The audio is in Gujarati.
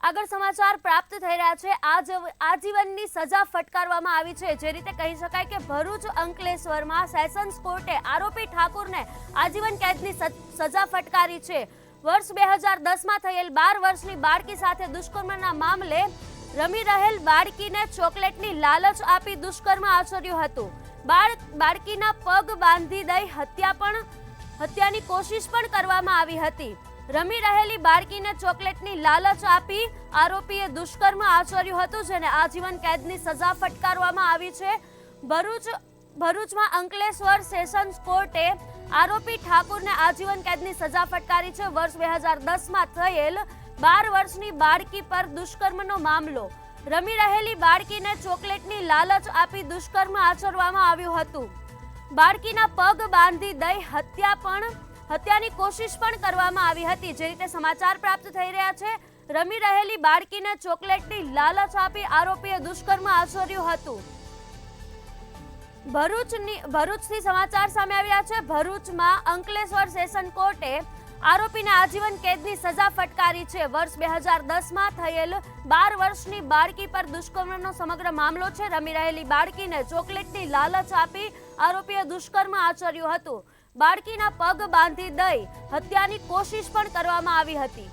આગળ સમાચાર પ્રાપ્ત થઈ રહ્યા છે। આજીવનની સજા ફટકારવામાં આવી છે। જે રીતે કહી શકાય કે ભરૂચ અંકલેશ્વરમાં સેશન્સ કોર્ટે આરોપી ઠાકુરને આજીવન કેદની સજા ફટકારી છે। વર્ષ 2010માં થયેલ 12 વર્ષની બાળકી સાથે દુષ્કર્મના મામલે રમી રહેલ બાળકીને ચોકલેટની લાલચ આપી દુષ્કર્મ આચર્યું હતું। બાળકીના પગ બાંધી દઈ હત્યાની કોશિશ પણ કરવામાં આવી હતી। રમી રહેલી બાળકીને ચોકલેટની લાલચ આપી આરોપીએ દુષ્કર્મ આચર્યું હતું, જેને આજીવન કેદની સજા ફટકારવામાં આવી છે। ભરૂચમાં અંકલેશ્વર સેશન્સ કોર્ટે આરોપી ઠાકુરને આજીવન કેદની સજા ફટકારી છે। વર્ષ 2010માં થયેલ 12 વર્ષની બાળકી પર દુષ્કર્મનો મામલો। રમી રહેલી બાળકીને ચોકલેટની લાલચ આપી દુષ્કર્મ આચરવામાં આવ્યું હતું। બાળકીના પગ બાંધી દઈ હત્યાની કોશિશ પણ કરવામાં આવી હતી। જે રીતે સમાચાર પ્રાપ્ત થઈ રહ્યા છે, રમી રહેલી બાળકીને ચોકલેટની લાલચ આપી આરોપીએ દુષ્કર્મ આચર્યું હતું। ભરૂચથી સમાચાર સામે આવ્યા છે। ભરૂચમાં અંકલેશ્વર સેશન કોર્ટે આરોપીને આજીવન કેદની સજા ફટકારી છે। વર્ષ 2010માં થયેલ 12 વર્ષની બાળકી પર દુષ્કર્મનો સમગ્ર મામલો છે। રમી રહેલી બાળકીને ચોકલેટની લાલચ આપી આરોપીએ દુષ્કર્મ આચર્યું હતું। બાળકીના પગ બાંધી દઈ હત્યાની કોશિશ પણ કરવામાં આવી હતી।